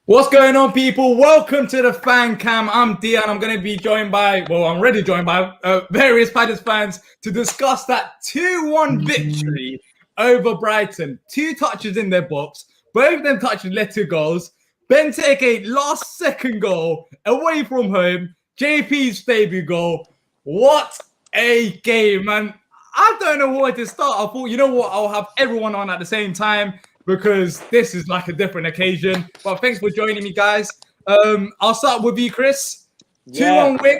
What's going on, people? Welcome to the Fan Cam. I'm Diyar, and I'm going to be joined by, I'm already joined by various Palace fans to discuss that 2-1 victory over Brighton. 2 touches in their box. Both of them touches led to goals. Benteke, last second goal, away from home. JP's debut goal. What a game, man. I don't know where to start. I thought, you know what? I'll have everyone on at the same time, because this is like a different occasion. But thanks for joining me, guys. I'll start with you, Chris. 2-1 win.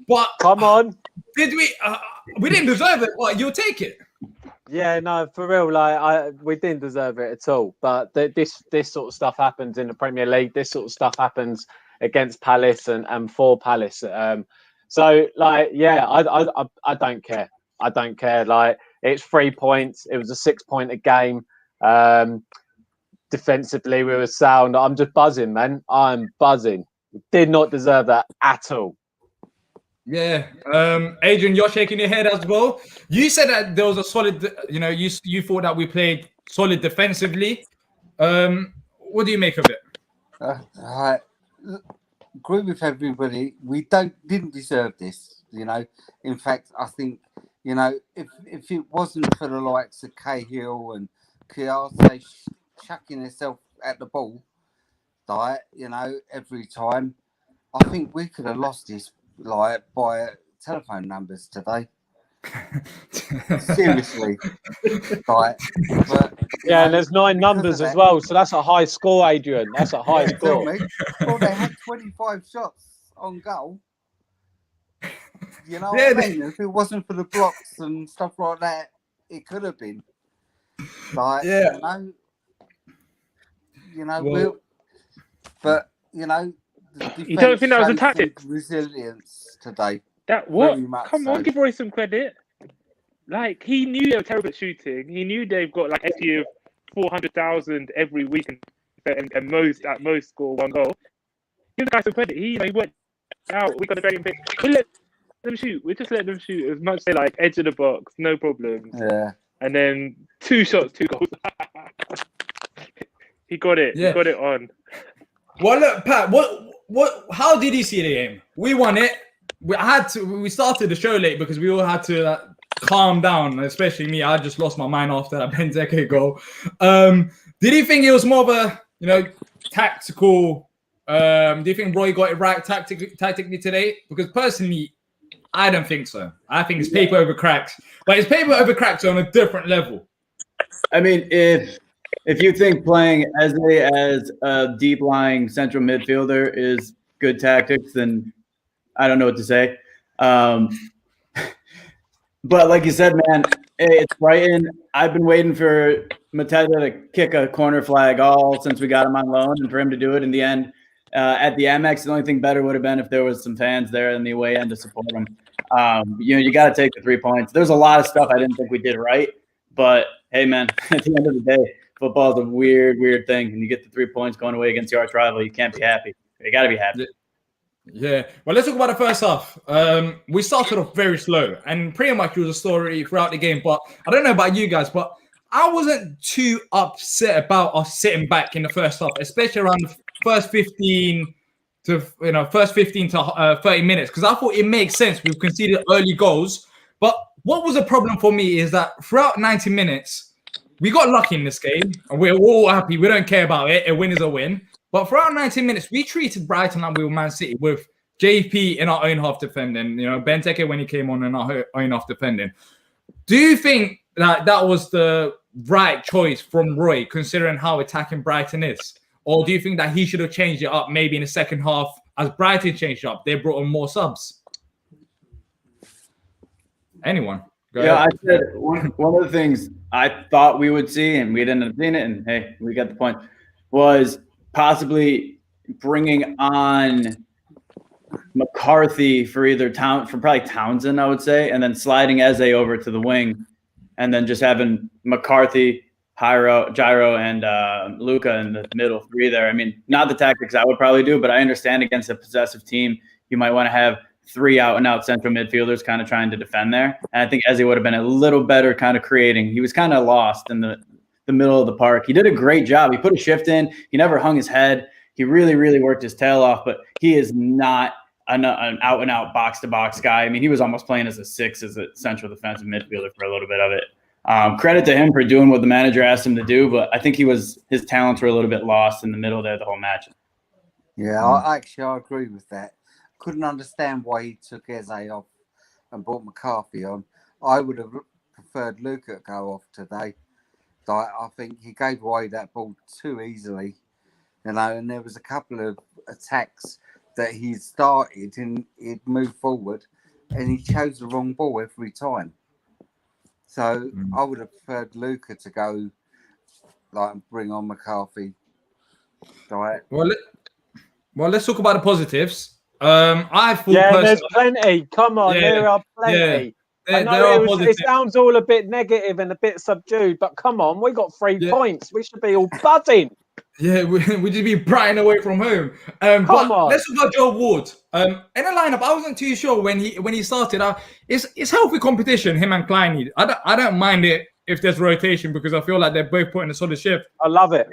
But come on, did we? We didn't deserve it. But you'll take it. Yeah, no, for real. We didn't deserve it at all. But this sort of stuff happens in the Premier League. This sort of stuff happens against Palace and for Palace. I don't care. I don't care. Like, it's 3 points. It was a 6-point game. Defensively, we were sound. I'm just buzzing, man. I'm buzzing. Did not deserve that at all. Yeah. Adrian, you're shaking your head as well. You said that there was a solid, you thought that we played solid defensively. What do you make of it? I agree with everybody. We didn't deserve this, In fact, I think, if it wasn't for the likes of Cahill and Kiyase chucking herself at the ball, every time, I think we could have lost this by telephone numbers today. Seriously. And there's 9 numbers as well, so that's a high score, Adrian. That's a high score. Well, they had 25 shots on goal. What I mean? If it wasn't for the blocks and stuff like that, it could have been. You don't think that was a tactic? Resilience today. That what? Come on, give Roy some credit. Like, he knew they were terrible at shooting. He knew they've got like SE of 400,000 every week and at most score 1 goal. Give the guy some credit. He went out. We got a very big. We let them shoot. We just let them shoot as much as they like, edge of the box, no problems. Yeah. And then 2 shots, 2 goals. He got it. Yeah. He got it on. Well, look, Pat. What? How did you see the game? We won it. We started the show late because we all had to calm down. Especially me. I just lost my mind after that Benteke goal. Did you think it was more of a tactical? Do you think Roy got it right tactically today? Because personally, I don't think so. I think it's paper over cracks. But it's paper over cracks on a different level. I mean, if you think playing Eze as a deep-lying central midfielder is good tactics, then I don't know what to say. But like you said, man, it's Brighton. I've been waiting for Mateta to kick a corner flag since we got him on loan, and for him to do it in the end at the Amex. The only thing better would have been if there was some fans there in the away end to support him. You got to take the 3 points. There's a lot of stuff I didn't think we did right, but hey, man, at the end of the day, football is a weird thing. When you get the 3 points going away against your arch rival, you can't be happy. You got to be happy. Yeah. Well, let's talk about the first half. We started off very slow, and pretty much it was a story throughout the game. But I don't know about you guys, but I wasn't too upset about us sitting back in the first half, especially around the first 15 to 30 minutes, because I thought it makes sense. We've conceded early goals, but what was the problem for me is that throughout 90 minutes, we got lucky in this game, and we're all happy. We don't care about it. A win is a win. But throughout 90 minutes, we treated Brighton like we were Man City, with JP in our own half defending, Benteke when he came on in our own half defending. Do you think that was the right choice from Roy, considering how attacking Brighton is? Or do you think that he should have changed it up maybe in the second half as Brighton changed it up? They brought on more subs. Anyone? I said one of the things I thought we would see, and we ended up seeing it, and hey, we got the point, was possibly bringing on McCarthy for probably Townsend, I would say, and then sliding Eze over to the wing, and then just having McCarthy, Gyro, and Luca in the middle 3 there. I mean, not the tactics I would probably do, but I understand against a possessive team, you might want to have 3 out-and-out central midfielders kind of trying to defend there. And I think Eze would have been a little better kind of creating. He was kind of lost in the middle of the park. He did a great job. He put a shift in. He never hung his head. He really, really worked his tail off, but he is not an out-and-out box-to-box guy. I mean, he was almost playing as a 6 as a central defensive midfielder for a little bit of it. Credit to him for doing what the manager asked him to do, but I think his talents were a little bit lost in the middle there the whole match. Yeah, I agree with that. Couldn't understand why he took Eze off and brought McCarthy on. I would have preferred Luca to go off today. I think he gave away that ball too easily, and there was a couple of attacks that he started and he'd moved forward and he chose the wrong ball every time. So I would have preferred Luca to go and bring on McCarthy. Right. Well, let's talk about the positives. I thought there's plenty. Come on, there are plenty. I know it sounds all a bit negative and a bit subdued, but come on, we got 3 points. We should be all buzzing. Yeah, we should be Brighton away from home. Come on. Let's talk about Joe Ward. In the lineup, I wasn't too sure when he started. It's healthy competition, him and Klein. I don't mind it if there's rotation because I feel like they're both putting a solid shift. I love it.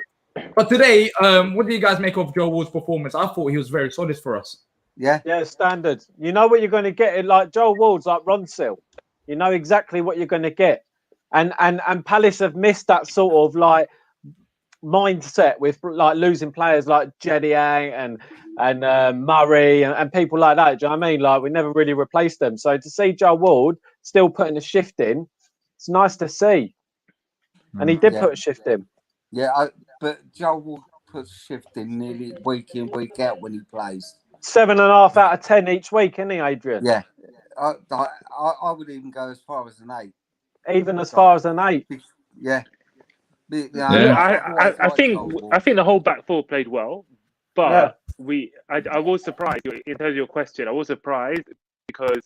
But today, what do you guys make of Joe Ward's performance? I thought he was very solid for us. Yeah, standard. You know what you're going to get. Like Joe Ward's like Ronsil. You know exactly what you're going to get. And Palace have missed that sort of like mindset with like losing players like Jediang and Murray and people like that. Do you know what I mean? Like we never really replaced them. So to see Joe Ward still putting a shift in, it's nice to see. And he did put a shift in. Yeah, but Joe Ward puts shift in nearly week in, week out when he plays. 7.5 out of 10 each week, isn't he, Adrian? Yeah. I would even go as far as an 8. Even as far as an 8. Yeah. I think the whole back four played well, but I was surprised in terms of your question. I was surprised because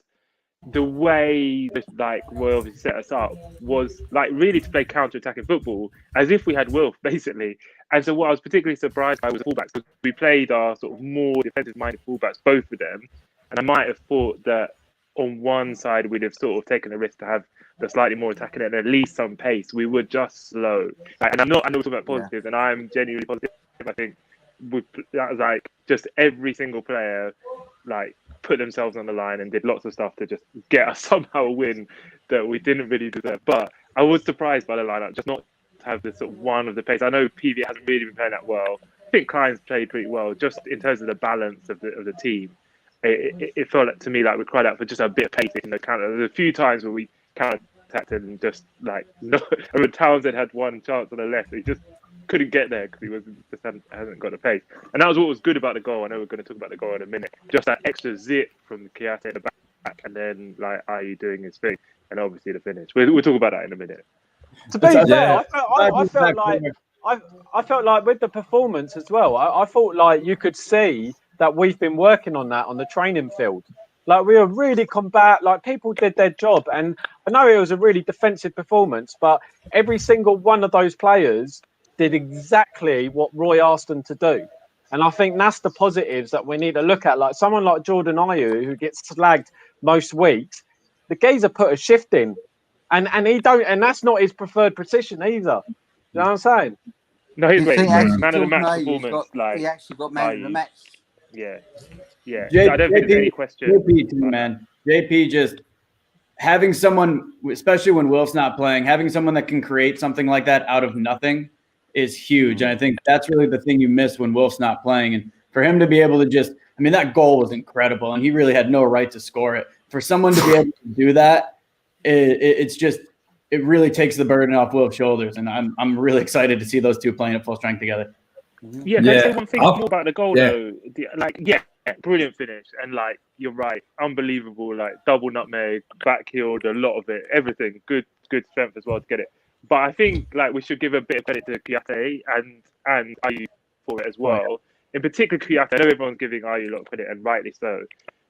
the way like Roy obviously set us up was like really to play counter-attacking football as if we had Wilf basically. And so what I was particularly surprised by was the fullbacks because we played our sort of more defensive-minded fullbacks, both of them, and I might have thought that on one side we'd have sort of taken a risk to have the slightly more attacking and at least some pace. We were just slow, and I know we're talking about positives, and I'm genuinely positive. I think that was like just every single player like put themselves on the line and did lots of stuff to just get us somehow a win that we didn't really deserve. But I was surprised by the lineup, just not to have this sort of one of the pace. I know PV hasn't really been playing that well. I think Klein's played pretty well, just in terms of the balance of the team. It felt like, to me like we cried out for just a bit of pace in the counter. There's a few times where we counter-attacked and just like no. I mean, Townsend had one chance on the left, he just couldn't get there because he hasn't got the pace. And that was what was good about the goal. I know we're going to talk about the goal in a minute. Just that extra zip from Kiate at the back, and then like Ayew doing his thing, and obviously the finish. We'll talk about that in a minute. To be fair, I felt like with the performance as well. I thought like you could see that we've been working on that on the training field. Like we were really combat. Like people did their job, and I know it was a really defensive performance, but every single one of those players did exactly what Roy asked them to do. And I think that's the positives that we need to look at. Like someone like Jordan Ayew, who gets slagged most weeks, the geezer put a shift in. And that's not his preferred position either. You know what I'm saying? No, he's man of the match performance. He actually got man of the match. Yeah. I don't think there's any question. JP too, man. JP just having someone, especially when Wilf's not playing, having someone that can create something like that out of nothing is huge. And I think that's really the thing you miss when Wilf's not playing. And for him to be able to just, I mean, that goal was incredible and he really had no right to score it. For someone to be able to do that, it's just, it really takes the burden off Wilf's shoulders. And I'm really excited to see those two playing at full strength together. Yeah, can I say one thing more about the goal though? Brilliant finish. And like, you're right, unbelievable, like double nutmeg, backheeled, a lot of it, everything. Good strength as well to get it. But I think like we should give a bit of credit to Kiate and Ayew for it as well. In particular, Kiate. I know everyone's giving Ayew a lot of credit, and rightly so.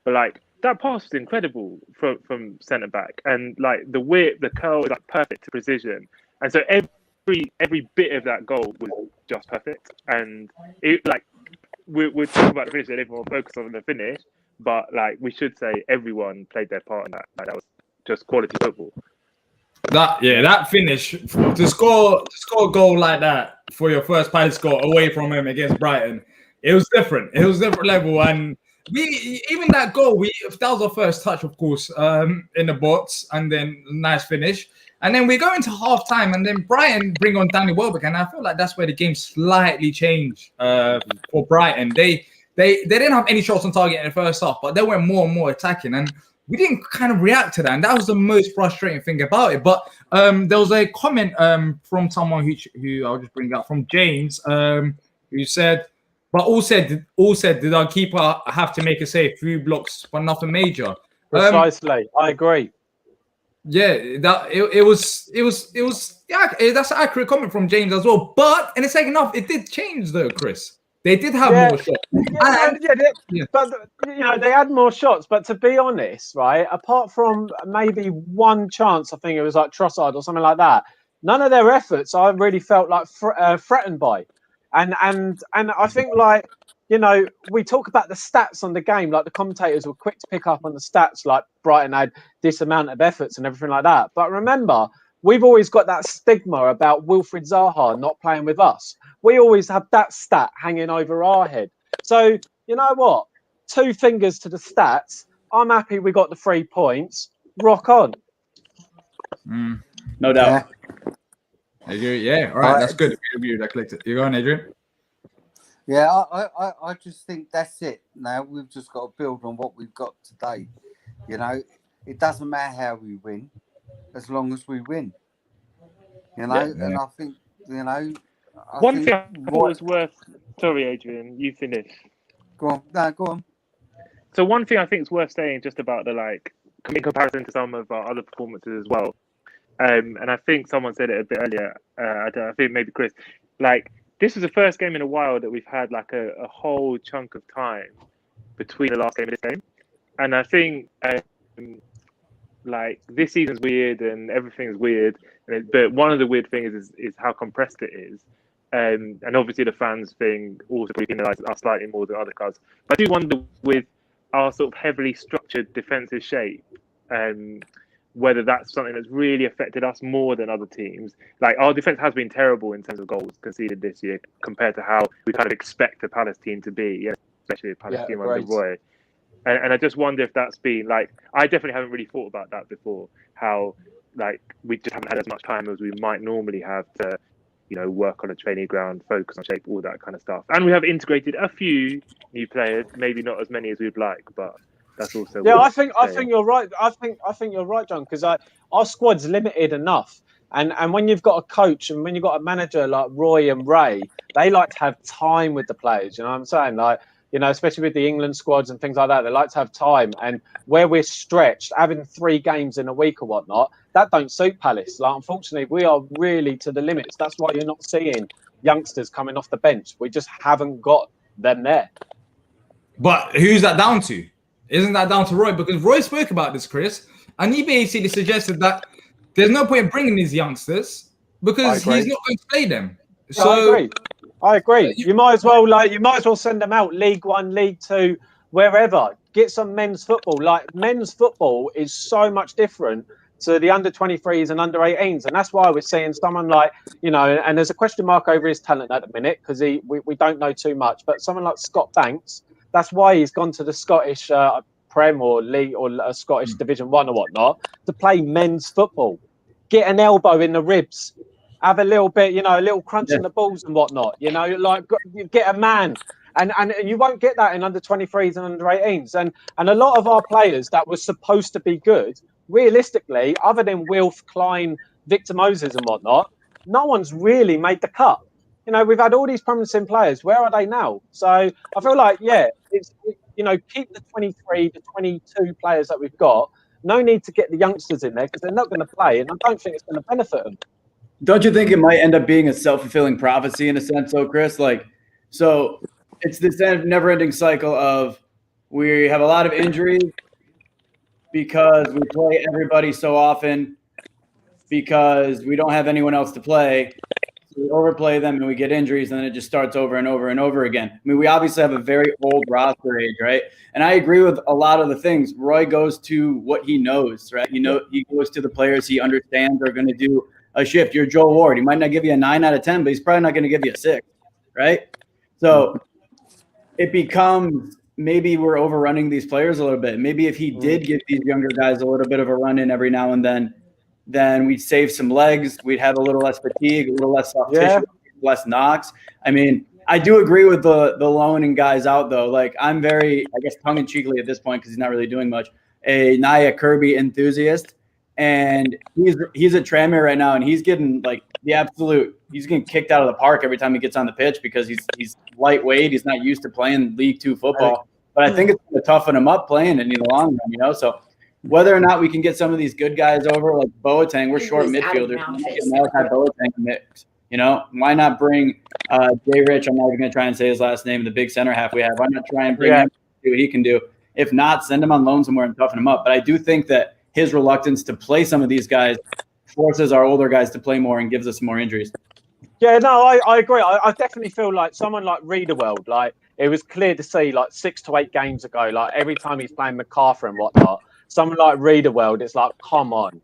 But like that pass was incredible from centre back, and like the whip, the curl was like perfect to precision. And so every bit of that goal was just perfect. And it like we're talking about the finish, and everyone focused on the finish. But like we should say everyone played their part in that. Like, that was just quality football. That finish to score a goal like that for your first Palace goal away from him against Brighton It was different. It was different level, and we even that goal. That was our first touch, of course, in the box, and then nice finish. And then we go into half time, and then Brighton bring on Danny Welbeck, and I feel like that's where the game slightly changed for Brighton. They didn't have any shots on target in the first half, but they went more and more attacking, and we didn't kind of react to that, and that was the most frustrating thing about it. But there was a comment from someone who I'll just bring up from James, who said, "But all said, did our keeper have to make a save? 3 blocks, but nothing major." Precisely, I agree. Yeah, that it was. Yeah, that's an accurate comment from James as well. But in the second half, it did change though, Chris. They did have more shots. But you know they had more shots. But to be honest, right, apart from maybe one chance, I think it was like Trossard or something like that. None of their efforts I really felt like threatened by, and I think like. You know, we talk about the stats on the game, like the commentators were quick to pick up on the stats, like Brighton had this amount of efforts and everything like that. But remember, we've always got that stigma about Wilfried Zaha not playing with us. We always have that stat hanging over our head. So, you know what? 2 fingers to the stats. I'm happy we got the 3 points. Rock on. No doubt. Yeah. All right. That's good. That clicked it. You go on, Adrian. Yeah, I just think that's it. Now we've just got to build on what we've got today. You know, it doesn't matter how we win, as long as we win. You know, and I think, you know, one thing I thought was worth. Sorry, Adrian, you finish. Go on. No, go on. So one thing I think is worth saying just about the in comparison to some of our other performances as well. And I think someone said it a bit earlier. I think maybe Chris, this was the first game in a while that we've had a whole chunk of time between the last game and this game. And I think this season's weird and everything's weird. But one of the weird things is how compressed it is. And obviously the fans thing also penalises us slightly more than other clubs. But I do wonder with our sort of heavily structured defensive shape, whether that's something that's really affected us more than other teams. Our defense has been terrible in terms of goals conceded this year compared to how we kind of expect a Palace team to be, especially a Palace team under Roy. And I just wonder if that's been I definitely haven't really thought about that before. How we just haven't had as much time as we might normally have to, work on a training ground, focus on shape, all that kind of stuff. And we have integrated a few new players, maybe not as many as we'd like, but. That's also I think you're right. I think you're right, John, because our squad's limited enough, and when you've got a coach and when you've got a manager like Roy and Ray, they like to have time with the players. You know what I'm saying? Especially with the England squads and things like that, they like to have time. And where we're stretched, having 3 games in a week or whatnot, that don't suit Palace. Unfortunately, we are really to the limits. That's why you're not seeing youngsters coming off the bench. We just haven't got them there. But who's that down to? Isn't that down to Roy? Because Roy spoke about this, Chris, and he basically suggested that there's no point in bringing these youngsters because he's not going to play them. So I agree. You might as well send them out League 1, League 2, wherever. Get some men's football. Men's football is so much different to the under 23s and under 18s, and that's why we're seeing someone and there's a question mark over his talent at the minute because we don't know too much. But someone like Scott Banks. That's why he's gone to the Scottish Prem or League or Scottish Division 1 or whatnot to play men's football. Get an elbow in the ribs, have a little bit, a little crunch in the balls and whatnot. Get a man, and you won't get that in under 23s and under 18s. And a lot of our players that were supposed to be good, realistically, other than Wilf, Klein, Victor Moses and whatnot, no one's really made the cut. We've had all these promising players. Where are they now? So I feel like, it's keep the 23, the 22 players that we've got. No need to get the youngsters in there because they're not going to play, and I don't think it's going to benefit them. Don't you think it might end up being a self-fulfilling prophecy in a sense, though, Chris? So it's this never-ending cycle of we have a lot of injuries because we play everybody so often because we don't have anyone else to play. We overplay them and we get injuries, and then it just starts over and over and over again. I mean, we obviously have a very old roster age, right? And I agree with a lot of the things. Roy goes to what he knows, right? He goes to the players he understands are going to do a shift. You're Joel Ward. He might not give you a 9 out of 10, but he's probably not going to give you a 6, right? So it becomes maybe we're overrunning these players a little bit. Maybe if he did give these younger guys a little bit of a run in every now and then we'd save some legs. We'd have a little less fatigue, a little less soft tissue, less knocks. I mean, I do agree with the loaning guys out though. Like I'm very, I guess, tongue in cheekily at this point because he's not really doing much. A Naya Kirby enthusiast, and he's at Tranmere right now, and he's getting like he's getting kicked out of the park every time he gets on the pitch because he's lightweight. He's not used to playing League Two football. But I think it's going to toughen him up playing in the long run, you know. So whether or not we can get some of these good guys over, like Boateng, we're short midfielders. Malachi Boateng mix, you know. Why not bring Jay Rich? I'm not even going to try and say his last name. The big center half we have. Why not try and bring him to see what he can do? If not, send him on loan somewhere and toughen him up. But I do think that his reluctance to play some of these guys forces our older guys to play more and gives us more injuries. Yeah, no, I agree. I definitely feel like someone like Riederwald, like it was clear to see like 6 to 8 games ago, like every time he's playing MacArthur and whatnot, someone like Riederwald, it's like, come on.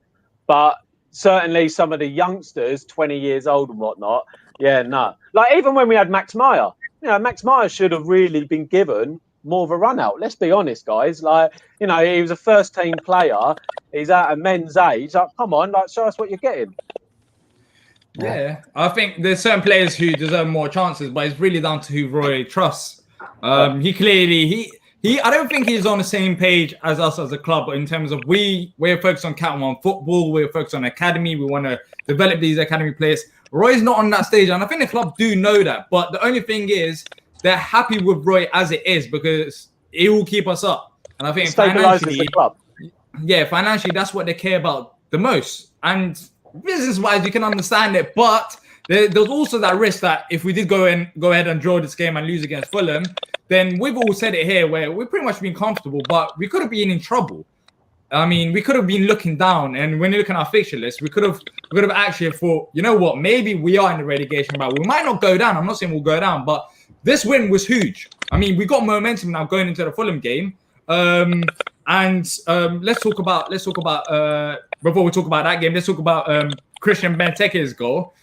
But certainly some of the youngsters, 20 years old and whatnot, yeah, no. Like even when we had Max Meyer, you know, Max Meyer should have really been given more of a run out. Let's be honest, guys. Like, you know, he was a first team player. He's at a men's age. Like, come on, like, show us what you're getting. Yeah, I think there's certain players who deserve more chances, but it's really down to who Roy trusts. He clearly I don't think he's on the same page as us as a club in terms of we're focused on Cat 1 football, we're focused on academy, we want to develop these academy players. Roy's not on that stage, and I think the club do know that. But the only thing is, they're happy with Roy as it is because it will keep us up. And I think financially, the club. Yeah, financially, that's what they care about the most. And business-wise, you can understand it, but there's also that risk that if we did go ahead and draw this game and lose against Fulham, then we've all said it here where we've pretty much been comfortable, but we could have been in trouble. I mean, we could have been looking down, and when you look at our fixture list, we could have actually thought, you know what, maybe we are in the relegation battle. We might not go down. I'm not saying we'll go down, but this win was huge. I mean, we got momentum now going into the Fulham game. Let's talk about before we talk about that game, let's talk about Christian Benteke's goal.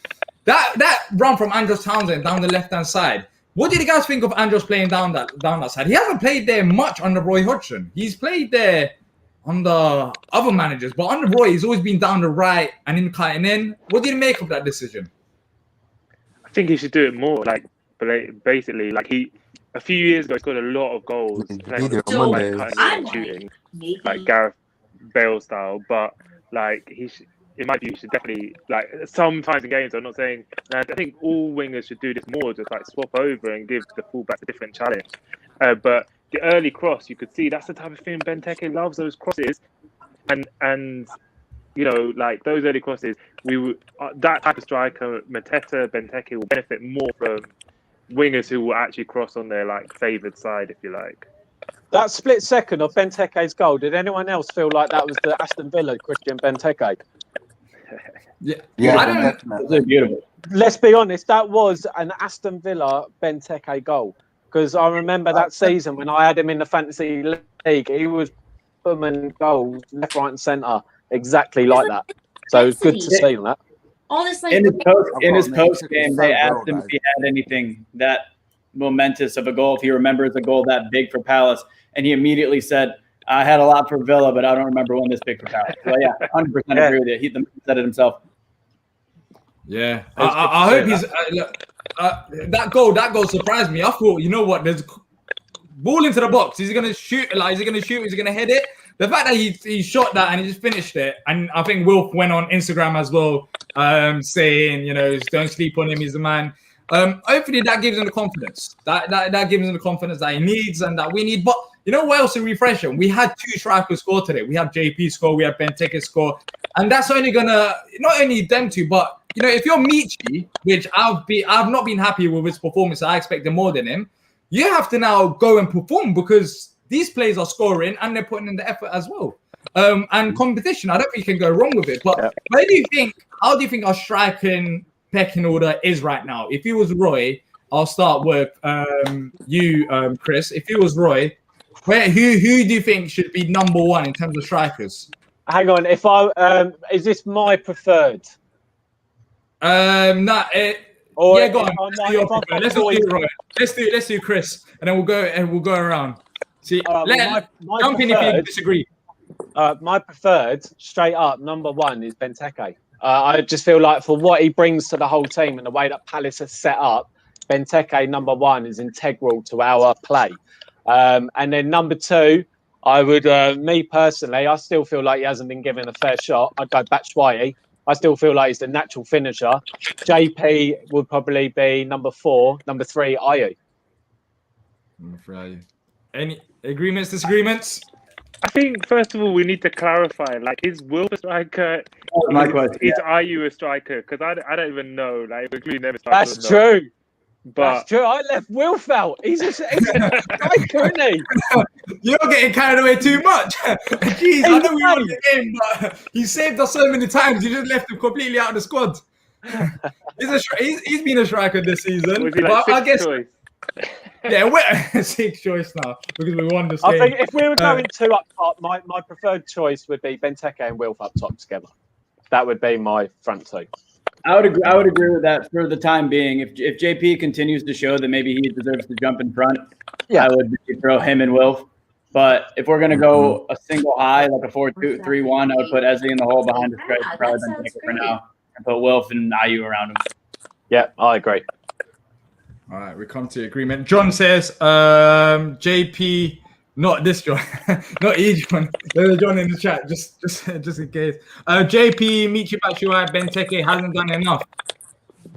That run from Andros Townsend down the left-hand side. What did you guys think of Andros playing down that side? He hasn't played there much under Roy Hodgson. He's played there under other managers, but under Roy, he's always been down the right and in cutting in. What did you make of that decision? I think he should do it more. Like basically, like a few years ago, he scored a lot of goals playing like cutting and shooting, like Gareth Bale style. But like in my view, he should definitely like sometimes in games. I'm not saying. I think all wingers should do this more, just like swap over and give the fullback a different challenge. But the early cross, you could see that's the type of thing Benteke loves, those crosses, and you know, like those early crosses, that type of striker, Mateta, Benteke will benefit more from wingers who will actually cross on their like favoured side, if you like. That split second of Benteke's goal, did anyone else feel like that was the Aston Villa Christian Benteke? Yeah, I don't definitely. Beautiful. Let's be honest, that was an Aston Villa Benteke goal. Because I remember that season when I had him in the fantasy league, he was booming goals left, right, and centre exactly like that. So it was good to see that. Honestly, In his post game, they asked him if he had anything that momentous of a goal, if he remembers a goal that big for Palace, and he immediately said, "I had a lot for Villa, but I don't remember one this big for Palace." So yeah, 100% agree with you. He said it himself. Yeah, I hope he's. That goal surprised me. I thought, you know what? There's ball into the box. Is he gonna shoot? Like, is he gonna shoot? Is he gonna head it? The fact that he shot that and he just finished it, and I think Wilf went on Instagram as well, saying, you know, don't sleep on him. He's the man. Hopefully that gives him the confidence. That gives him the confidence that he needs and that we need. But you know what else to refresh him? We had 2 strikers score today. We have JP score. We have Benteke score, and that's only gonna not only them two, but you know, if you're Michi, which I've not been happy with his performance, I expected more than him. You have to now go and perform because these players are scoring and they're putting in the effort as well. And competition, I don't think you can go wrong with it. But how do you think our striking pecking order is right now? If it was Roy, I'll start with you, Chris. If it was Roy, who do you think should be number 1 in terms of strikers? Hang on, is this my preferred? Yeah, go on. Let's do Roy. let's do Chris, and then we'll go around. See, All right, well, my jump in if you preferred- disagree. My preferred, straight up, number one is Benteke. I just feel like for what he brings to the whole team and the way that Palace has set up, Benteke, number one, is integral to our play. And then number two, I would, me personally, I still feel like he hasn't been given a fair shot. I'd go Batshuayi. I still feel like he's the natural finisher. JP would probably be number four. Number three, Ayew. Any agreements, disagreements? I think first of all we need to clarify, like, is Will a striker? My question. Is Ayew a striker? Because I don't even know, like, including them. That's true. But That's true. I left Will out. He's a striker, isn't he? You're getting carried away too much. Jeez, I know we won the game, but he saved us so many times. You just left him completely out of the squad. He's been a striker this season. Was he like but I guess choice? yeah, we're sixth choice now because we won this game. I think if we were going two up top, my preferred choice would be Benteke and Wilf up top together. That would be my front two. I would agree with that for the time being. If JP continues to show that maybe he deserves to jump in front, Yeah. I would throw him and Wilf. But if we're gonna go a single high, like a 4-2-3-1, I would put Ezzy in the hole behind the stretch, probably Benteke for now, and put Wilf and Ayew around him. Yeah, I agree. All right, we come to agreement. John says, JP, not this John, not each John. There's a John in the chat, just in case. JP, Michi Batshuayi, Benteke hasn't done enough.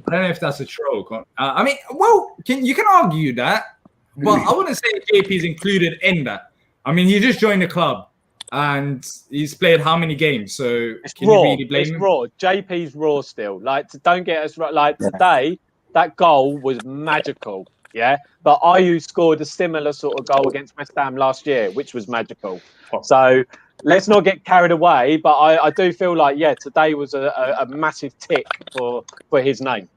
I don't know if that's a troll. I mean, well, you can argue that, but I wouldn't say JP's included in that. I mean, he just joined the club and he's played how many games? So It's can raw. you really blame It's him? raw. JP's raw still. Like, don't get us right. Like today, that goal was magical. Yeah, but Ayew scored a similar sort of goal against West Ham last year, which was magical. So let's not get carried away. But I do feel like, yeah, today was a massive tick for his name.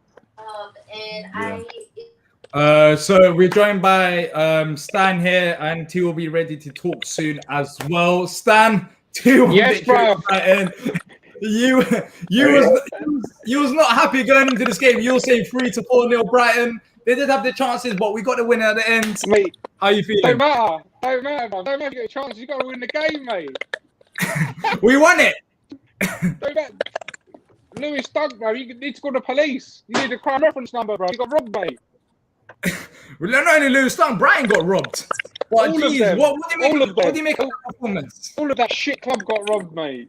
So we're joined by Stan here, and T will be ready to talk soon as well. Stan, 2-1 Yes, victory bro. at Brighton. You was not happy going into this game. You were saying 3-4-0 Brighton. They did have the chances, but we got the win at the end. Mate, How you feeling? don't matter, bro. Don't matter if you get a chance. You got to win the game, mate. We won it. Don't matter. Lewis Dunk, bro. You need to call the police. You need a crime reference number, bro. You got robbed, mate. Well, not only Lewis Dunk, Brighton got robbed. But All of geez, them. what do you make? All of What them. do you make of that performance? All of that shit club got robbed, mate.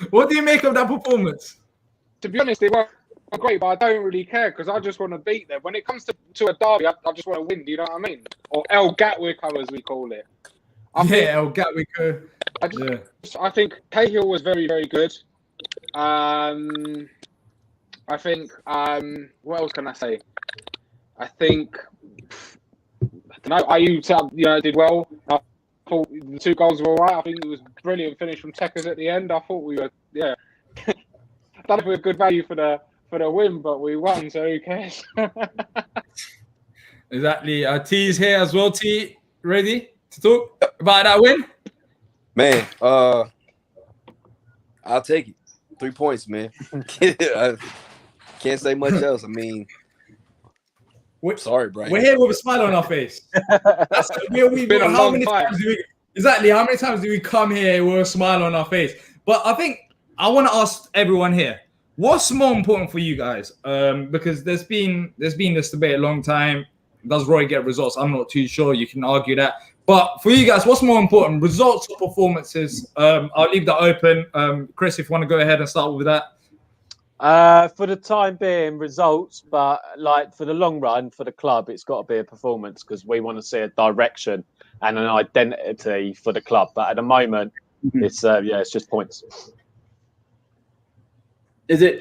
What do you make of that performance? To be honest, they weren't great, but I don't really care because I just want to beat them. When it comes to a derby, I just want to win. Do you know what I mean? Or El Gatwick, as we call it. El Gatwick. I think Cahill was very, very good. I think, what else can I say? I think, I don't know, Ayew, did well. I thought the 2 goals were all right. I think it was a brilliant finish from Tekers at the end. I thought we were, I don't know if we were good value for the win, but we won, so who cares? Exactly. T's here as well. T, ready to talk about that win? Man, I'll take it. 3 points, man. I can't say much else. I mean, sorry, Brian. We're here with a smile on our face. That's how many times do we come here with a smile on our face? But I think I want to ask everyone here, what's more important for you guys? Because there's been this debate a long time. Does Roy get results? I'm not too sure. You can argue that. But for you guys, what's more important, results or performances? I'll leave that open. Chris, if you want to go ahead and start with that. For the time being, results, but like for the long run, for the club, it's got to be a performance because we want to see a direction and an identity for the club. But at the moment, it's just points. Is it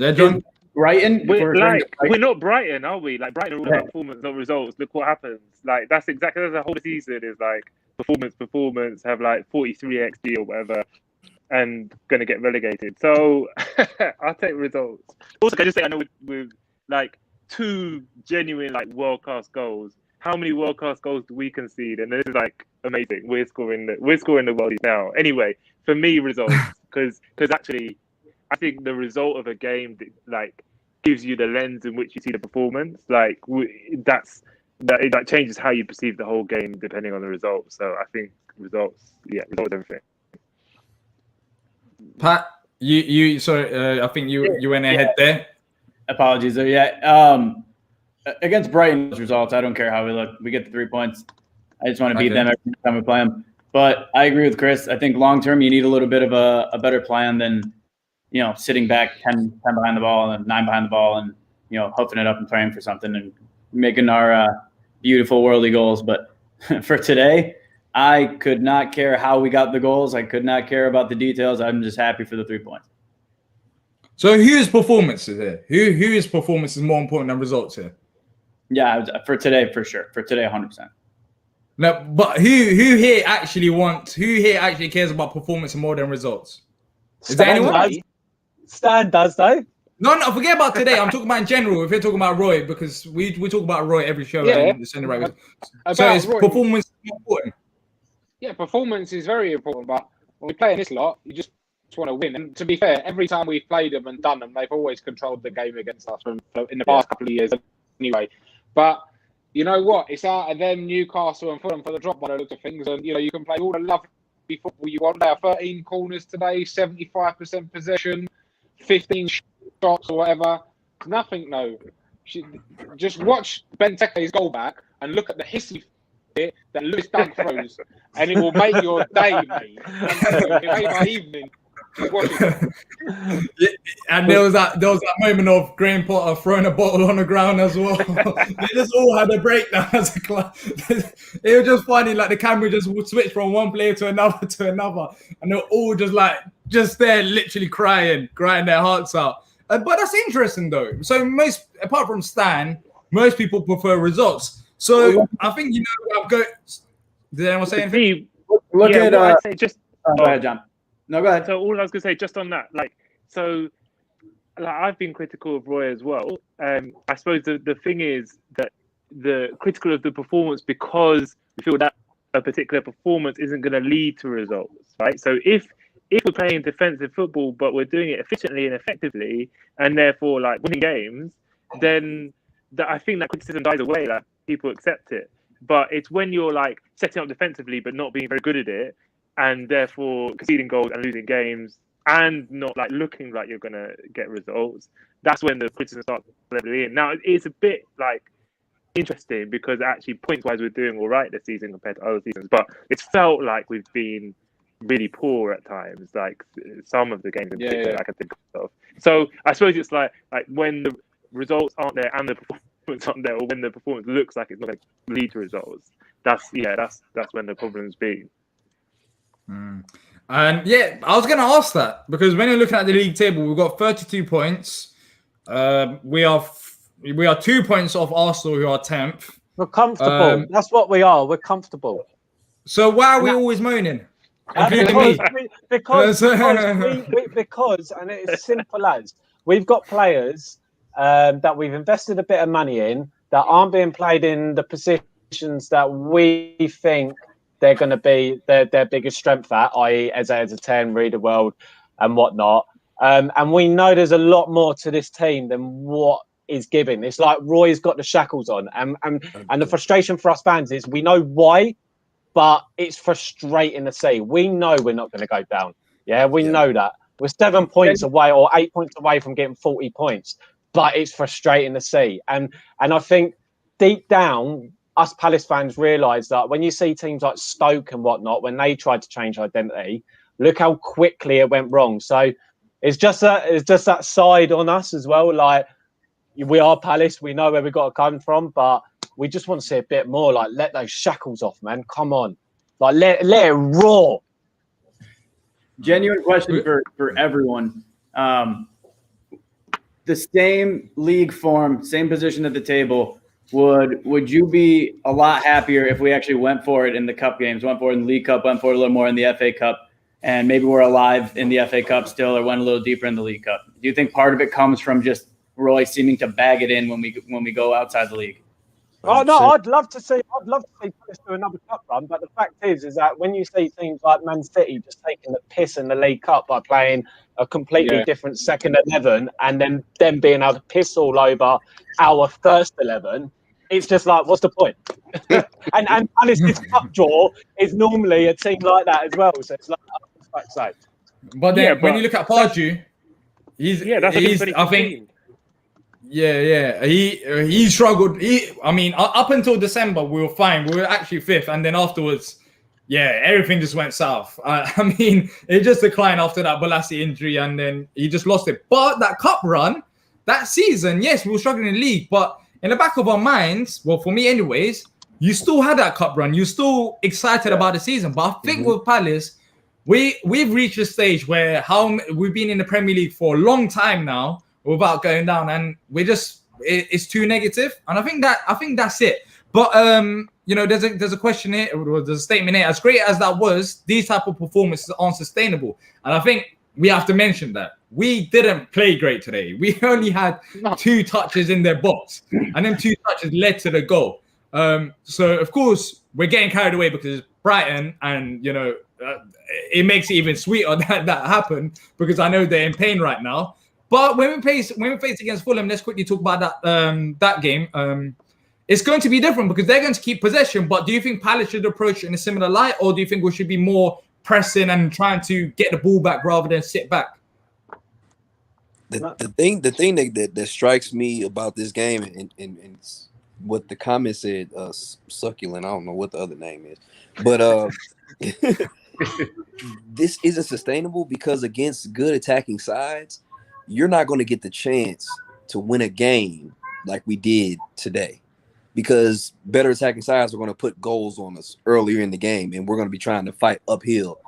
Brighton? We're not Brighton, are we? Like, Brighton are all about performance, not results. Look what happens. Like, that's the whole season is like performance, have like 43 XG or whatever, and going to get relegated. So I'll take results. Also, can I just say, I know with like 2 genuine like world-class goals, how many world-class goals do we concede? And this is like amazing. We're scoring the worldies now. Anyway, for me, results, because actually, I think the result of a game, like gives you the lens in which you see the performance. Like that changes how you perceive the whole game depending on the results. So I think results everything. Pat, you sorry, I think you went ahead there. Apologies there. Against Brighton's results, I don't care how we look. We get the 3 points. I just want to beat them every time we play them. But I agree with Chris. I think long term, you need a little bit of a better plan than, sitting back 10 behind the ball and 9 behind the ball and, hoofing it up and praying for something and making our beautiful worldly goals. But for today, I could not care how we got the goals. I could not care about the details. I'm just happy for the 3 points. So whose performance is here? Whose performance is more important than results here? Yeah, for today, for sure. For today, 100%. No, but who here actually cares about performance more than results? Is there anyone? Stan does though. No, forget about today. I'm talking about in general. If you're talking about Roy, because we talk about Roy every show. Yeah. So is performance important? Yeah, performance is very important. But when we play in this lot, you just want to win. And to be fair, every time we've played them and done them, they've always controlled the game against us in the past couple of years anyway. But you know what? It's out of them, Newcastle and Fulham for the drop by the look of things. And, you can play all the lovely football you want. They are 13 corners today, 75% possession, 15 shots or whatever. Nothing, no. Just watch Benteke's goal back and look at the hissy bit that Lewis Dunk throws. And it will make your day, mate. It made my evening. And there was that moment of Graham Potter throwing a bottle on the ground as well. They just all had a breakdown as a club. It was just funny, like the camera just would switch from one player to another, and they're all just there, literally crying their hearts out. But that's interesting though. So apart from Stan, most people prefer results. So I think I've got. Did anyone say anything? Look at. I'd say just. Go ahead, John. No, go ahead. So all I was going to say just on that, I've been critical of Roy as well. I suppose the thing is that the critical of the performance because we feel that a particular performance isn't going to lead to results, right? So if we're playing defensive football but we're doing it efficiently and effectively and therefore winning games, then I think that criticism dies away. Like people accept it. But it's when you're setting up defensively but not being very good at it, and therefore conceding goals and losing games and not looking like you're going to get results, that's when the criticism starts leveling in. Now, it's a bit interesting because actually points-wise we're doing all right this season compared to other seasons, but it's felt like we've been really poor at times, some of the games in particular I can think of. So I suppose it's when the results aren't there and the performance aren't there, or when the performance looks like it's not going to lead to results, that's when the problem's been. And I was going to ask that because when you're looking at the league table, we've got 32 points. We are 2 points off Arsenal, who are 10th. We're comfortable. That's what we are. We're comfortable. So why are we always moaning? Because and it's simple as we've got players that we've invested a bit of money in that aren't being played in the positions that we think they're going to be their biggest strength at, i.e. as a 10, read the world and whatnot. And we know there's a lot more to this team than what is given. It's like Roy's got the shackles on. And the frustration for us fans is we know why, but it's frustrating to see. We know we're not going to go down. Yeah, we know that. We're 7 points away or 8 points away from getting 40 points. But it's frustrating to see. And I think deep down, us Palace fans realise that when you see teams like Stoke and whatnot, when they tried to change identity, look how quickly it went wrong. So it's just that side on us as well. We are Palace, we know where we got to come from, but we just want to see a bit more. Let those shackles off, man. Come on, let it roar. Genuine question for everyone. The same league form, same position at the table. Would you be a lot happier if we actually went for it in the cup games, went for it in the League Cup, went for it a little more in the FA Cup, and maybe we're alive in the FA Cup still, or went a little deeper in the League Cup? Do you think part of it comes from just Roy seeming to bag it in when we go outside the league? Oh no, 100%. I'd love to see Palace do another cup run, but the fact is that when you see teams like Man City just taking the piss in the League Cup by playing a completely different second 11 and then them being able to piss all over our first 11, it's just like, what's the point? and Palace's cup draw is normally a team like that as well, so it's like, oh, for fuck's sake. But then when you look at Pardew, that's I think. Yeah. He struggled. I mean, up until December, we were fine. We were actually fifth, and then afterwards, everything just went south. I mean, it just declined after that Balassi injury, and then he just lost it. But that cup run, that season, yes, we were struggling in the league, but in the back of our minds, well, for me anyways, you still had that cup run. You're still excited about the season. But I think with Palace, we've reached a stage where we've been in the Premier League for a long time now, without going down, and it's too negative, and I think that's it. But there's a question here, or there's a statement here. As great as that was, these type of performances aren't sustainable, and I think we have to mention that we didn't play great today. We only had 2 touches in their box, and then 2 touches led to the goal. So of course we're getting carried away because Brighton, and it makes it even sweeter that happened, because I know they're in pain right now. But when we face against Fulham, let's quickly talk about that game. It's going to be different because they're going to keep possession. But do you think Palace should approach it in a similar light, or do you think we should be more pressing and trying to get the ball back rather than sit back? The thing that strikes me about this game and what the comment said, succulent. I don't know what the other name is, but this isn't sustainable because against good attacking sides, you're not going to get the chance to win a game like we did today, because better attacking sides are going to put goals on us earlier in the game, and we're going to be trying to fight uphill.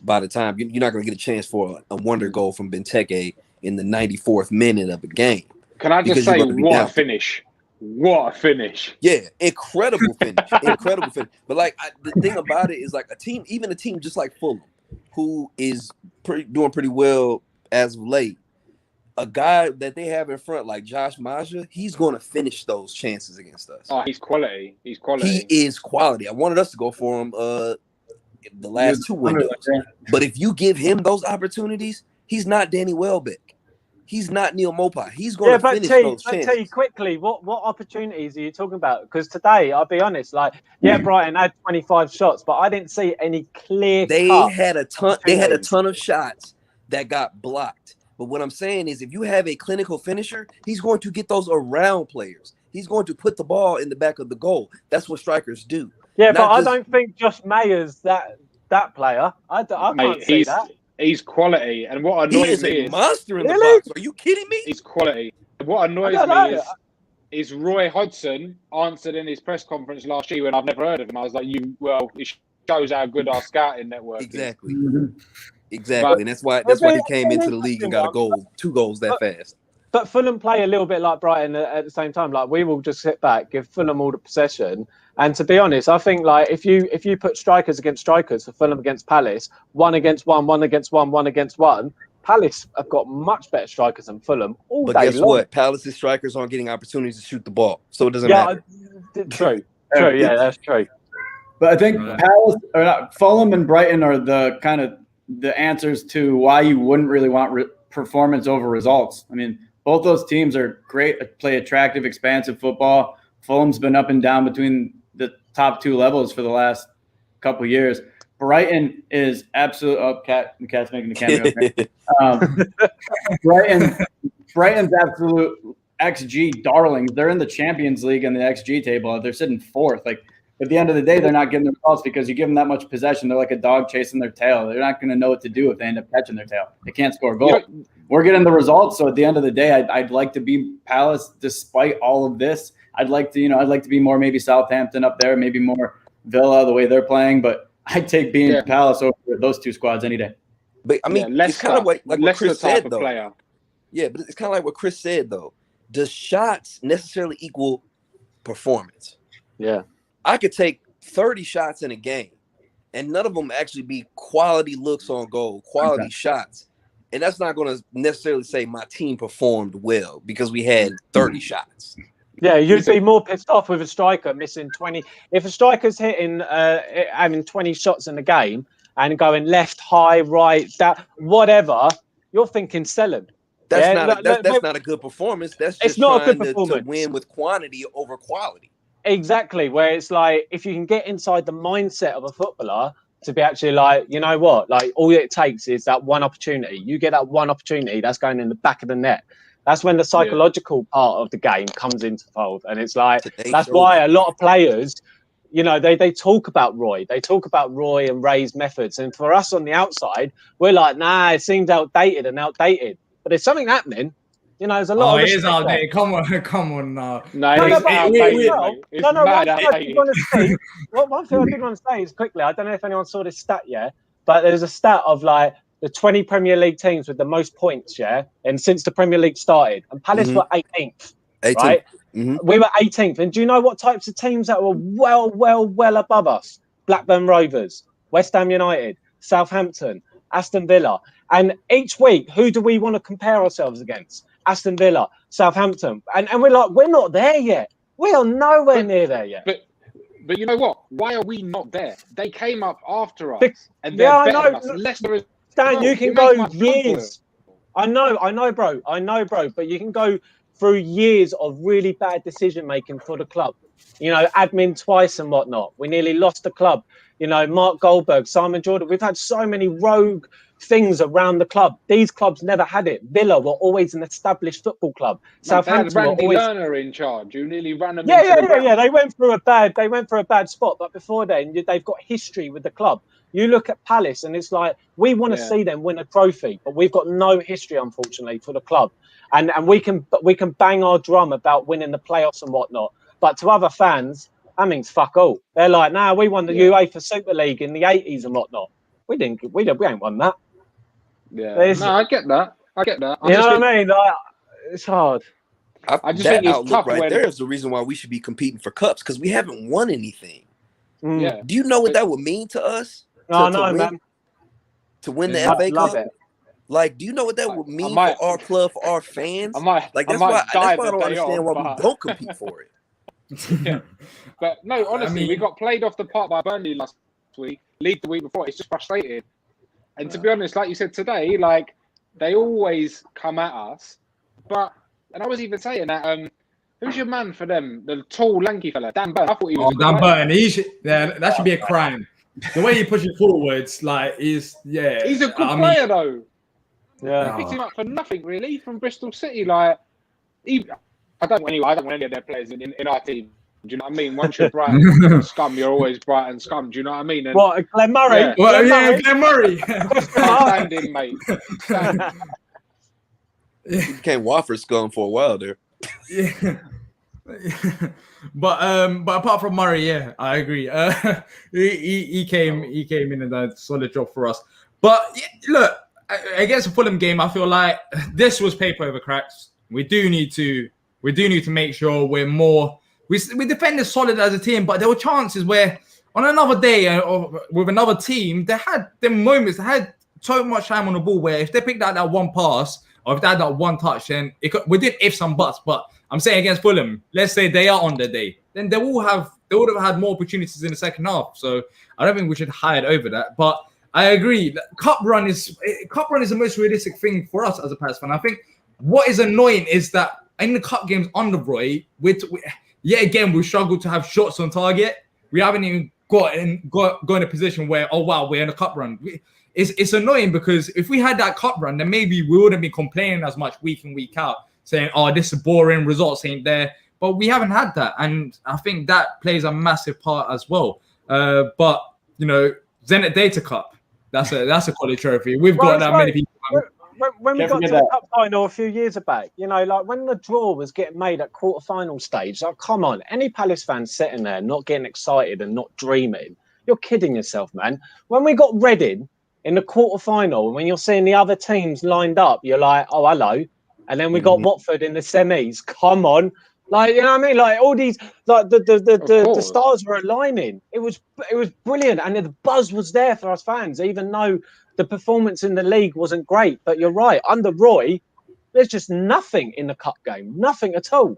By the time you're not going to get a chance for a wonder goal from Benteke in the 94th minute of a game. Can I just say, what a finish! What a finish! Yeah, incredible finish, incredible finish. But the thing about it is, even a team just like Fulham, who is doing pretty well as of late. A guy that they have in front, like Josh Maja, he's going to finish those chances against us. Oh, he's quality. He's quality. He is quality. I wanted us to go for him the last 2 windows. But if you give him those opportunities, he's not Danny Welbeck. He's not Neil Mopai. He's going to finish those chances. But T, quickly, what opportunities are you talking about? Because today, I'll be honest, Brighton had 25 shots, but I didn't see any clear. They had a ton of shots that got blocked. But what I'm saying is, if you have a clinical finisher, he's going to get those around players. He's going to put the ball in the back of the goal. That's what strikers do. Yeah, but I don't think Josh Mayer's that player. I can't see that. He's quality, and what annoys me is a monster in the box. Are you kidding me? He's quality. What annoys me is Roy Hodgson answered in his press conference last year when I've never heard of him. I was like, it shows how good our scouting network is. Exactly. Exactly, and that's why he came into the league and got a goal, 2 goals that fast. But Fulham play a little bit like Brighton at the same time. We will just sit back, give Fulham all the possession, and to be honest, I think if you put strikers against strikers for Fulham against Palace, 1 against 1, 1 against 1, 1 against 1, Palace have got much better strikers than Fulham all day long. But guess what? Palace's strikers aren't getting opportunities to shoot the ball, so it doesn't matter. True. Yeah, that's true. But I think Fulham and Brighton are the kind of the answers to why you wouldn't really want performance over results. I mean, both those teams are great, play attractive, expansive football. Fulham's been up and down between the top 2 levels for the last couple of years. Brighton is absolute. Oh, the cat's making the cameo. Brighton's absolute XG darlings. They're in the Champions League in the XG table. They're sitting 4th. At the end of the day, they're not getting the results because you give them that much possession. They're like a dog chasing their tail. They're not going to know what to do if they end up catching their tail. They can't score goals. We're getting the results. So at the end of the day, I'd like to be Palace despite all of this. I'd like to be more maybe Southampton up there, maybe more Villa the way they're playing. But I'd take being Palace over those 2 squads any day. But I mean, it's kind of like what Chris said, though. Player. Yeah, but it's kind of like what Chris said, though. Does shots necessarily equal performance? Yeah. I could take 30 shots in a game, and none of them actually be quality looks on goal, quality shots. And that's not going to necessarily say my team performed well because we had 30 shots. Yeah, you'd be more pissed off with a striker missing 20. If a striker's hitting, having 20 shots in the game and going left, high, right, that whatever, you're thinking sell him. That's Yeah, not that's not a good performance. That's It's just not a good trying to performance. win with quantity over quality. Exactly, where it's like if you can get inside the mindset of a footballer to be actually like, you know what, like all it takes is that one opportunity. You get that one opportunity, that's going in the back of the net. That's when the psychological part of the game comes into fold, and it's like that's why a lot of players, you know, they talk about Roy. They talk about Roy and Ray's methods, and for us on the outside, we're like, nah, it seems outdated. But there's something happening. You know, there's a lot of it is respect there. outdated. Come on now. No, No, it's but outdated, well, mate. It's one mad thing I did outdated. want to say, one thing I did want to say is quickly. I don't know if anyone saw this stat yet, but there's a stat of like the 20 Premier League teams with the most points, and since the Premier League started, and Palace were 18th, right? We were 18th, and do you know what types of teams that were well above us? Blackburn Rovers, West Ham United, Southampton, Aston Villa, and each week, who do we want to compare ourselves against? Aston Villa, Southampton, and we're like, we're not there yet. We are nowhere near there yet. But you know what? Why are we not there? They came up after us, and they're better than us. Leicester is. Dan, you can go years. I know, bro. But you can go through years of really bad decision making for the club. You know, admin twice and whatnot. We nearly lost the club. You know, Mark Goldberg, Simon Jordan. We've had so many rogue things around the club. These clubs never had it. Villa were always an established football club. Southampton they had Randy Lerner in charge. You nearly ran them. Yeah. They went through a bad spot, but before then, they've got history with the club. You look at Palace, and it's like we want to see them win a trophy, but we've got no history, unfortunately, for the club. And we can bang our drum about winning the playoffs and whatnot, but to other fans, that means fuck all. They're like, nah, we won the UEFA Super League in the '80s and whatnot. We ain't won that. Yeah, I get that. You know what I mean? Like, it's hard. I just think it's tough. Right there is the reason why we should be competing for cups, because we haven't won anything. Yeah. Do you know what that would mean to us? Man. To win the FA Cup? It. Like, do you know what that would mean for our club, for our fans? That's why I don't understand why we don't compete for it. But no, honestly, we got played off the park by Burnley last week, Leeds the week before. It's just frustrating. And to be honest, like you said today, like they always come at us. And I was even saying that who's your man for them? The tall, lanky fella, Dan Burn. I thought he was. Dan Burn. That should be a crime. The way he pushes forwards, like, he's a good player though. Yeah, they picked him up for nothing really from Bristol City. Like, I don't want any of their players in our team. Do you know what I mean? Once you're Brighton scum, you're always Brighton scum. Do you know what I mean? And, what, Glenn Murray? Yeah. Glenn Murray. Stand in, mate. You became Watford scum for a while there. Yeah. But apart from Murray, I agree. He came in and did a solid job for us. But look, against the Fulham game, I feel like this was paper over cracks. We do need to make sure we're more. We defended solid as a team, but there were chances where on another day or with another team, they had them moments. They had so much time on the ball where if they picked out that one pass or if they had that one touch, then we did ifs and buts. But I'm saying against Fulham, let's say they are on their day, then they would have had more opportunities in the second half. So I don't think we should hide over that. But I agree. Cup run is the most realistic thing for us as a Palace fan. I think what is annoying is that in the cup games under Roy, yet again we struggle to have shots on target. We haven't even got in a position where we're in a cup run. It's annoying because if we had that cup run, then maybe we wouldn't be complaining as much week in week out, saying, this is boring, results ain't there. But we haven't had that, and I think that plays a massive part as well. But Zenit Data Cup, that's a quality trophy. We've got that many people. When we got to the cup final a few years back, like when the draw was getting made at quarter-final stage, like, come on, any Palace fan sitting there not getting excited and not dreaming, you're kidding yourself, man. When we got Reading in the quarter-final, and when you're seeing the other teams lined up, you're like, oh, hello. And then we got Watford in the semis. Come on. Like, you know what I mean? Like all these, like the stars were aligning. It was brilliant. And the buzz was there for us fans, even though the performance in the league wasn't great. But you're right. Under Roy, there's just nothing in the cup game. Nothing at all.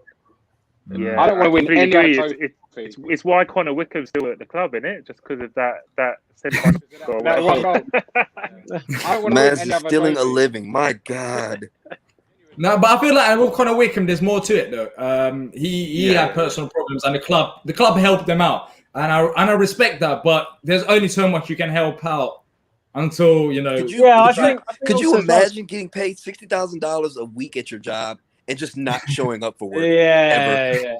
Yeah, I don't want to win completely any agree. other It's why Connor Wickham's still at the club, isn't it? Just because of that semi-final goal. That one goal. I don't want to Man's win any just other stealing a trophy. living. My God. No, but I feel like with Connor Wickham, there's more to it though. He Yeah. had personal problems, and the club helped them out, and I respect that. But there's only so much you can help out until you know. Could you, Yeah, I could you, think could you also as well- imagine getting paid $60,000 a week at your job and just not showing up for work? Yeah, yeah.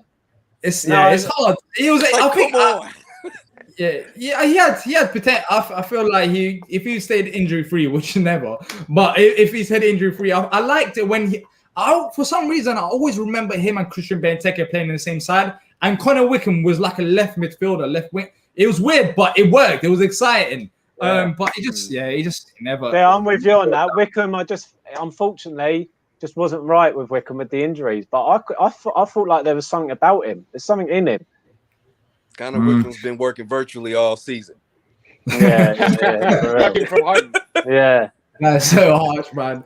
It's No, it's hard. He was. Like, I think. come on. Yeah. He had potential. I feel like if he stayed injury free, which never, but if he stayed injury free, I liked it when he. For some reason, I always remember him and Christian Benteke playing on the same side, and Connor Wickham was like a left midfielder, left wing. It was weird, but it worked. It was exciting. But he just never. Yeah, I'm with you on that. Wickham, unfortunately just wasn't right with Wickham with the injuries. But I thought like there was something about him. There's something in him. Connor Wickham's been working virtually all season. Yeah, Working from home. yeah. That's so harsh, man.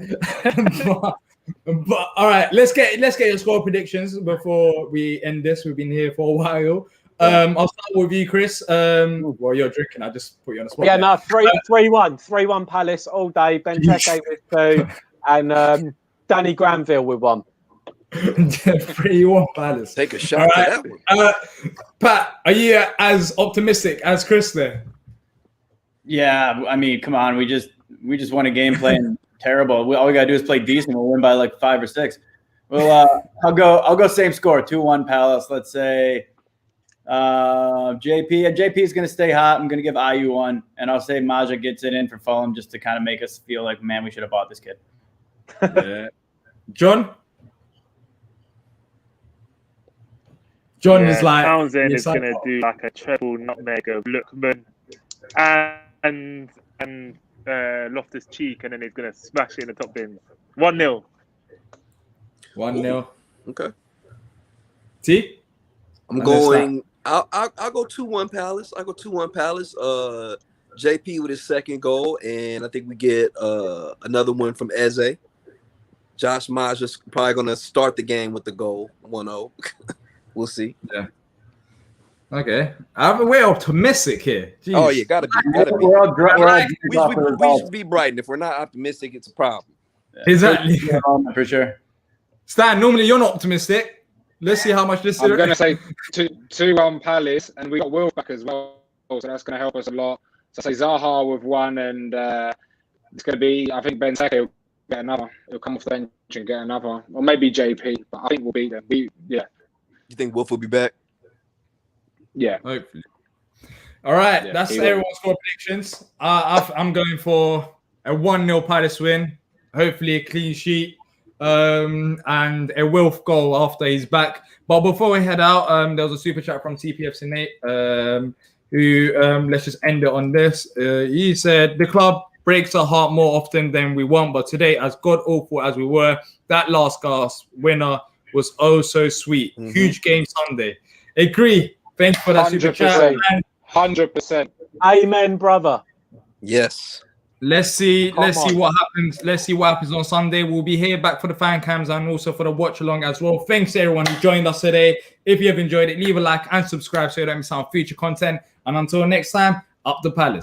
but all right, let's get your score predictions before we end this. We've been here for a while. I'll start with you, Chris. Well, you're drinking. I just put you on the spot. Yeah, no, 3-1 Palace all day. Benteke with 2, and Danny Granville with 1. 3-1 Palace. Take a shot All to that one. Pat, are you as optimistic as Chris there? Yeah, I mean, come on, we just won a game playing terrible. All we gotta do is play decent. We'll win by like 5 or 6. Well, I'll go same score, 2-1 Palace. Let's say JP is gonna stay hot. I'm gonna give IU 1, and I'll say Maja gets it in for Fulham just to kind of make us feel like, man, we should have bought this kid. Yeah. John is like Townsend is going to do like a treble nutmeg of Lookman and Loftus Cheek, and then he's going to smash it in the top bins. 1-0. 1-0. Okay. T? I'm going. I'll go 2-1 Palace. I'll go 2-1 Palace. JP with his second goal, and I think we get another one from Eze. Josh Maja's probably going to start the game with the goal, 1-0. We'll see. Yeah. Okay. We're optimistic here. Jeez. Oh, yeah, gotta be. We should be Brighton. If we're not optimistic, it's a problem. Exactly. For sure. Stan, normally you're not optimistic. Let's see how much this is. I'm going to say 2-1 Palace, and we got Wolf back as well, so that's going to help us a lot. So I say Zaha with 1, and it's going to be, I think Benteke will get another. He'll come off the bench and get another, or maybe JP, but I think we'll beat them. Yeah. You think Wolf will be back? Yeah. Hopefully. All right. Yeah, That's everyone's score predictions. I'm going for a 1-0 Palace win. Hopefully a clean sheet. And a Wilf goal after he's back. But before we head out, there was a super chat from TPFC Nate, who let's just end it on this. He said the club breaks our heart more often than we want, but today, as god awful as we were, that last gasp winner was oh so sweet. Mm-hmm. Huge game Sunday. Agree. Thanks for that super chat. 100%. Amen, brother. Yes. Let's see what happens. Let's see what happens on Sunday. We'll be here back for the fan cams and also for the watch along as well. Thanks to everyone who joined us today. If you have enjoyed it, leave a like and subscribe so you don't miss out on future content. And until next time, up the Palace.